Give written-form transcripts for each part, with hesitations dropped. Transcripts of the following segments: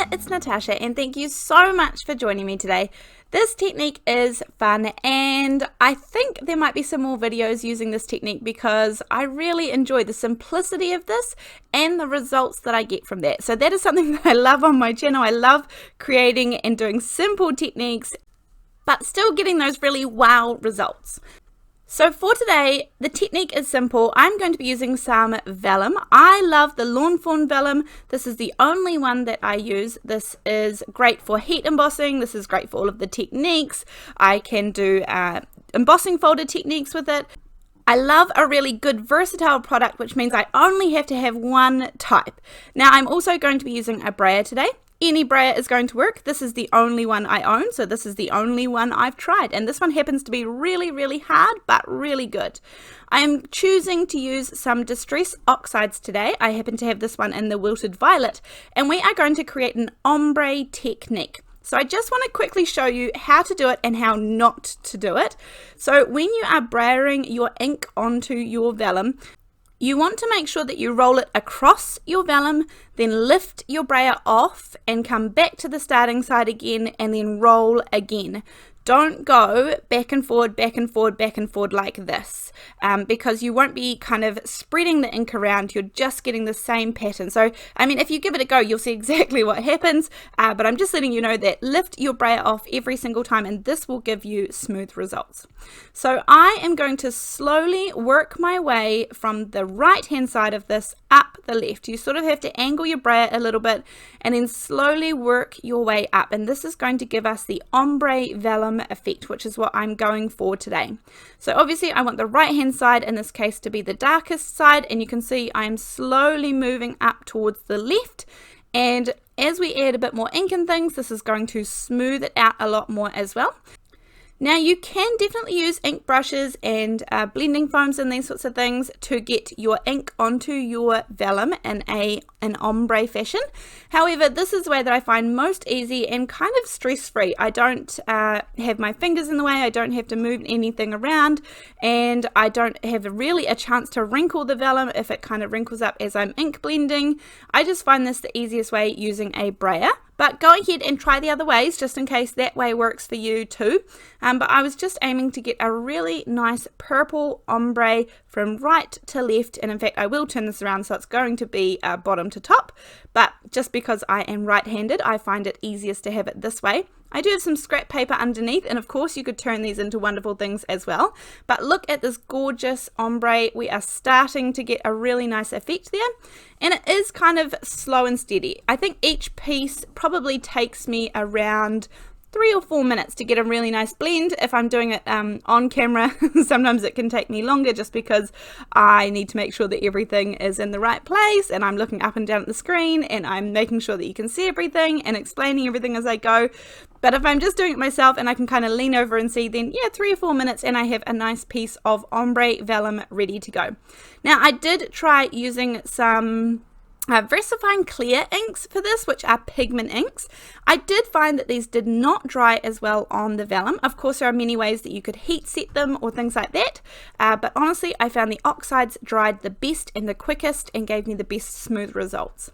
there, it's Natasha and thank you so much for joining me today. This technique is fun and I think there might be some more videos using this technique because I really enjoy the simplicity of this and the results that I get from that. So that is something that I love on my channel. I love creating and doing simple techniques but still getting those really wow results. So for today, the technique is simple. I'm going to be using some vellum. I love the Lawn Fawn vellum. This is the only one that I use. This is great for heat embossing. This is great for all of the techniques. I can do embossing folder techniques with it. I love a really good versatile product, which means I only have to have one type. Now I'm also going to be using a brayer today. Any brayer is going to work. This is the only one I own, so this is the only one I've tried, and this one happens to be really hard but really good. I am choosing to use some Distress Oxides today. I happen to have this one in the Wilted Violet, and we are going to create an ombre technique. So I just want to quickly show you how to do it and how not to do it. So when you are brayering your ink onto your vellum, you want to make sure that you roll it across your vellum, then lift your brayer off and come back to the starting side again and then roll again. Don't go back and forward like this because you won't be kind of spreading the ink around. You're just getting the same pattern. So, I mean, if you give it a go, you'll see exactly what happens. But I'm just letting you know that lift your brayer off every single time and this will give you smooth results. So I am going to slowly work my way from the right hand side of this up the left. You sort of have to angle your brayer a little bit and then slowly work your way up. And this is going to give us the ombre vellum effect, which is what I'm going for today. So obviously I want the right hand side in this case to be the darkest side, and you can see I'm slowly moving up towards the left, and as we add a bit more ink and things, this is going to smooth it out a lot more as well. Now you can definitely use ink brushes and blending foams and these sorts of things to get your ink onto your vellum in an ombre fashion. However, this is the way that I find most easy and kind of stress-free. I don't have my fingers in the way, I don't have to move anything around, and I don't have really a chance to wrinkle the vellum if it kind of wrinkles up as I'm ink blending. I just find this the easiest way using a brayer. But go ahead and try the other ways just in case that way works for you too. But I was just aiming to get a really nice purple ombre from right to left, and in fact I will turn this around so it's going to be bottom to top, but just because I am right-handed I find it easiest to have it this way. I do have some scrap paper underneath, and of course you could turn these into wonderful things as well, but look at this gorgeous ombre. We are starting to get a really nice effect there, and it is kind of slow and steady. I think each piece probably takes me around 3 or 4 minutes to get a really nice blend. If I'm doing it on camera, sometimes it can take me longer just because I need to make sure that everything is in the right place and I'm looking up and down at the screen and I'm making sure that you can see everything and explaining everything as I go. But if I'm just doing it myself and I can kind of lean over and see, then yeah, 3 or 4 minutes and I have a nice piece of ombre vellum ready to go. Now I did try using some VersaFine clear inks for this, which are pigment inks. I did find that these did not dry as well on the vellum. Of course, there are many ways that you could heat set them or things like that, but honestly I found the Oxides dried the best and the quickest and gave me the best smooth results.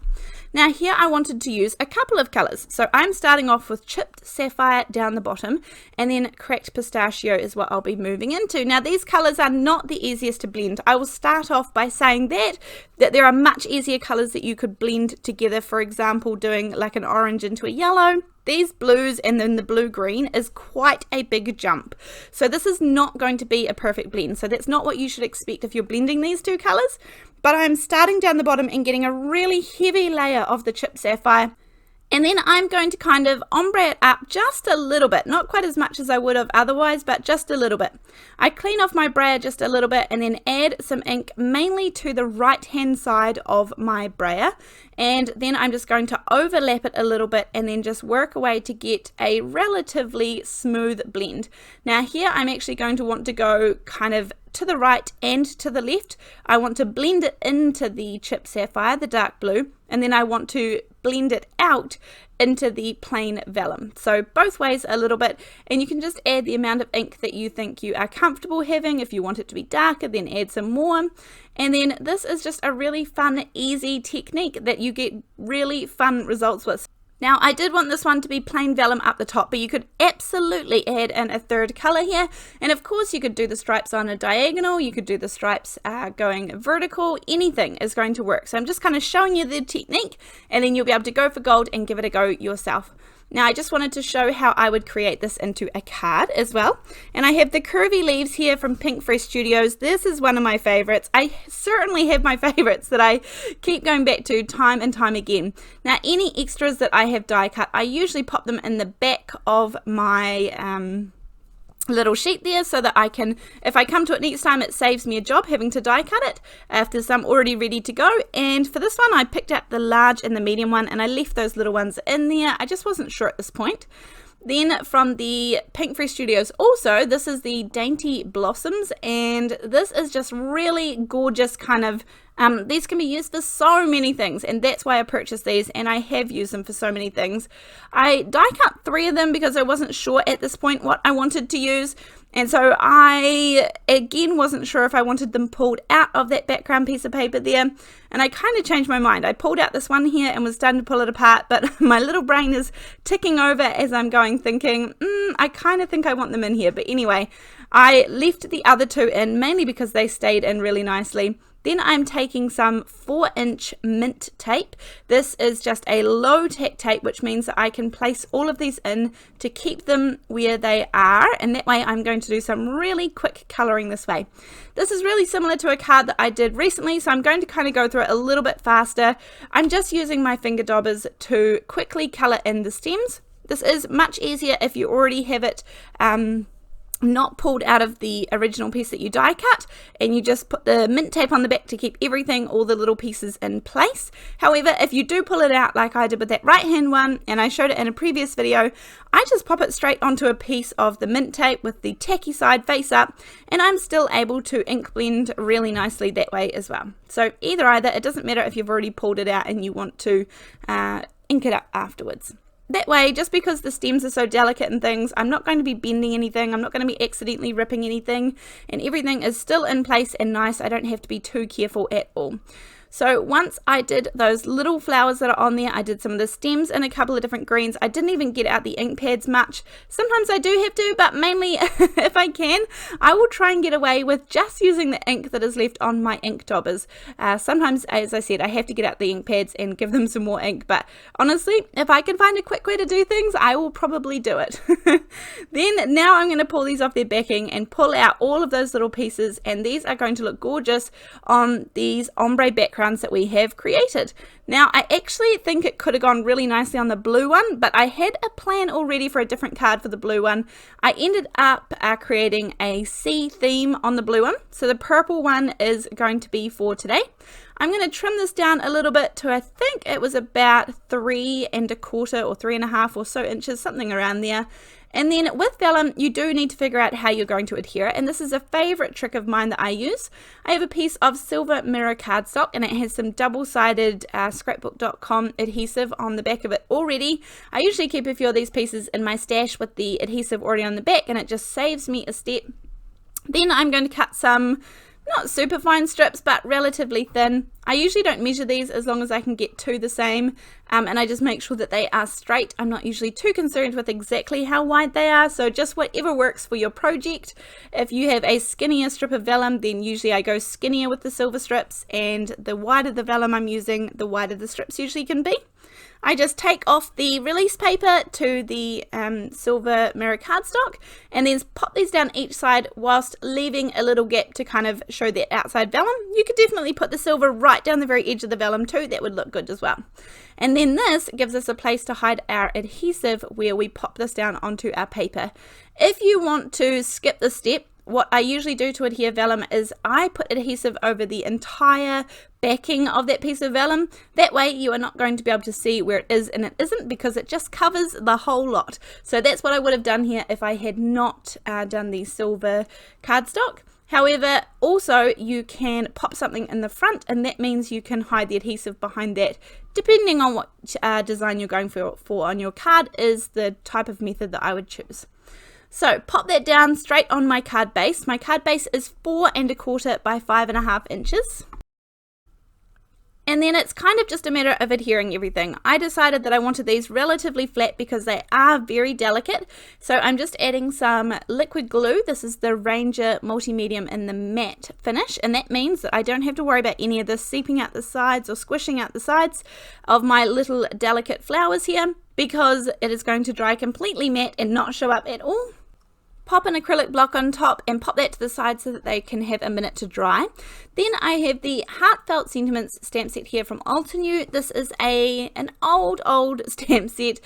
Now here I wanted to use a couple of colors, so I'm starting off with chipped sapphire down the bottom, and then cracked pistachio is what I'll be moving into. Now these colors are not the easiest to blend. I will start off by saying that there are much easier colors that you could blend together. For example, doing like an orange into a yellow. These blues and then the blue-green is quite a big jump. So this is not going to be a perfect blend. So that's not what you should expect if you're blending these two colors. But I'm starting down the bottom and getting a really heavy layer of the chipped sapphire. And then I'm going to kind of ombre it up just a little bit, not quite as much as I would have otherwise, but just a little bit. I clean off my brayer just a little bit and then add some ink mainly to the right hand side of my brayer, and then I'm just going to overlap it a little bit and then just work away to get a relatively smooth blend. Now here I'm actually going to want to go kind of to the right and to the left. I want to blend it into the chipped sapphire, the dark blue, and then I want to blend it out into the plain vellum. So both ways a little bit, and you can just add the amount of ink that you think you are comfortable having. If you want it to be darker, then add some more. And then this is just a really fun, easy technique that you get really fun results with. Now, I did want this one to be plain vellum up the top, but you could absolutely add in a third colour here. And of course, you could do the stripes on a diagonal, you could do the stripes going vertical, anything is going to work. So I'm just kind of showing you the technique, and then you'll be able to go for gold and give it a go yourself. Now, I just wanted to show how I would create this into a card as well. And I have the curvy leaves here from Pinkfresh Studios. This is one of my favorites. I certainly have my favorites that I keep going back to time and time again. Now, any extras that I have die cut, I usually pop them in the back of my little sheet there, so that I can, if I come to it next time, it saves me a job having to die cut it if there's some already ready to go. And for this one, I picked up the large and the medium one, and I left those little ones in there. I just wasn't sure at this point. Then from the Pinkfresh Studios also, this is the Dainty Blossoms, and this is just really gorgeous kind of, these can be used for so many things, and that's why I purchased these, and I have used them for so many things. I die cut 3 of them because I wasn't sure at this point what I wanted to use, and so I again wasn't sure if I wanted them pulled out of that background piece of paper there, and I kind of changed my mind. I pulled out this one here and was starting to pull it apart, but my little brain is ticking over as I'm going, thinking, I kind of think I want them in here. But anyway, I left the other 2 in, mainly because they stayed in really nicely. Then I'm taking some 4-inch mint tape. This is just a low tack tape, which means that I can place all of these in to keep them where they are, and that way I'm going to do some really quick colouring this way. This is really similar to a card that I did recently, so I'm going to kind of go through it a little bit faster. I'm just using my finger daubers to quickly colour in the stems. This is much easier if you already have it not pulled out of the original piece that you die cut, and you just put the mint tape on the back to keep everything, all the little pieces in place. However, if you do pull it out like I did with that right hand one, and I showed it in a previous video, I just pop it straight onto a piece of the mint tape with the tacky side face up, and I'm still able to ink blend really nicely that way as well. So either, it doesn't matter if you've already pulled it out and you want to ink it up afterwards. That way, just because the stems are so delicate and things, I'm not going to be bending anything, I'm not going to be accidentally ripping anything, and everything is still in place and nice. I don't have to be too careful at all. So once I did those little flowers that are on there, I did some of the stems and a couple of different greens. I didn't even get out the ink pads much. Sometimes I do have to, but mainly if I can, I will try and get away with just using the ink that is left on my ink daubers. Sometimes, as I said, I have to get out the ink pads and give them some more ink, but honestly, if I can find a quick way to do things, I will probably do it. Then now I'm going to pull these off their backing and pull out all of those little pieces, and these are going to look gorgeous on these ombre backgrounds that we have created. Now, I actually think it could have gone really nicely on the blue one, but I had a plan already for a different card for the blue one. I ended up creating a sea theme on the blue one, so the purple one is going to be for today. I'm going to trim this down a little bit to, I think it was about 3 1/4 or 3.5 or so inches, something around there. And then with vellum, you do need to figure out how you're going to adhere it, and this is a favorite trick of mine that I use. I have a piece of silver mirror cardstock, and it has some double-sided scrapbook.com adhesive on the back of it already. I usually keep a few of these pieces in my stash with the adhesive already on the back, and it just saves me a step. Then I'm going to cut some not super fine strips, but relatively thin. I usually don't measure these as long as I can get 2 the same, and I just make sure that they are straight. I'm not usually too concerned with exactly how wide they are, so just whatever works for your project. If you have a skinnier strip of vellum, then usually I go skinnier with the silver strips, and the wider the vellum I'm using, the wider the strips usually can be. I just take off the release paper to the silver mirror cardstock, and then pop these down each side whilst leaving a little gap to kind of show that outside vellum. You could definitely put the silver right down the very edge of the vellum too, that would look good as well. And then this gives us a place to hide our adhesive where we pop this down onto our paper. If you want to skip this step, what I usually do to adhere vellum is I put adhesive over the entire backing of that piece of vellum. That way you are not going to be able to see where it is and it isn't, because it just covers the whole lot. So that's what I would have done here if I had not done the silver cardstock. However, also you can pop something in the front, and that means you can hide the adhesive behind that, depending on what design you're going for on your card is the type of method that I would choose. So pop that down straight on my card base. My card base is 4 1/4 by 5.5 inches. And then it's kind of just a matter of adhering everything. I decided that I wanted these relatively flat because they are very delicate. So I'm just adding some liquid glue. This is the Ranger Multi-Medium in the matte finish. And that means that I don't have to worry about any of this seeping out the sides or squishing out the sides of my little delicate flowers here, because it is going to dry completely matte and not show up at all. Pop an acrylic block on top and pop that to the side so that they can have a minute to dry. Then I have the Heartfelt Sentiments stamp set here from Altenew. This is an old stamp set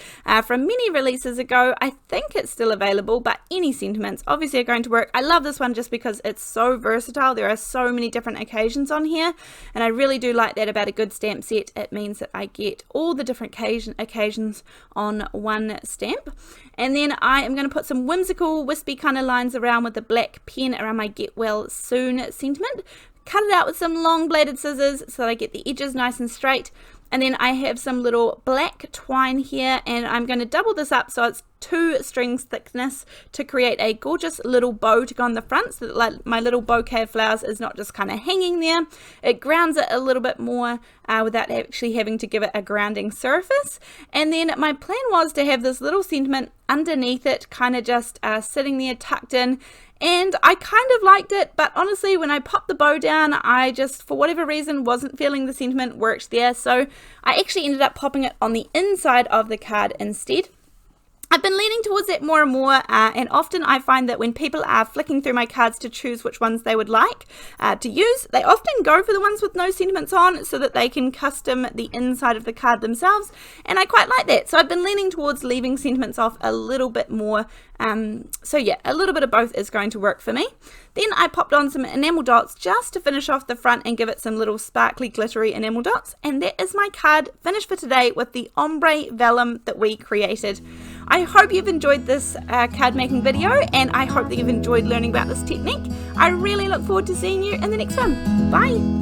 from many releases ago. I think it's still available, but any sentiments obviously are going to work. I love this one just because it's so versatile. There are so many different occasions on here, and I really do like that about a good stamp set. It means that I get all the different occasions on one stamp. And then I am going to put some whimsical wispy kind of lines around with the black pen around my Get Well Soon sentiment. Cut it out with some long bladed scissors so that I get the edges nice and straight. And then I have some little black twine here, and I'm going to double this up so it's 2 strings thickness to create a gorgeous little bow to go on the front, so that like my little bouquet of flowers is not just kind of hanging there. It grounds it a little bit more without actually having to give it a grounding surface. And then my plan was to have this little sentiment underneath it, kind of just sitting there tucked in. And I kind of liked it, but honestly, when I popped the bow down, I just, for whatever reason, wasn't feeling the sentiment worked there. So I actually ended up popping it on the inside of the card instead. I've been leaning towards that more and more, and often I find that when people are flicking through my cards to choose which ones they would like to use, they often go for the ones with no sentiments on so that they can custom the inside of the card themselves, and I quite like that. So I've been leaning towards leaving sentiments off a little bit more. So yeah, a little bit of both is going to work for me. Then I popped on some enamel dots just to finish off the front and give it some little sparkly glittery enamel dots, and that is my card finished for today with the Ombre Vellum that we created. I hope you've enjoyed this card making video, and I hope that you've enjoyed learning about this technique. I really look forward to seeing you in the next one. Bye!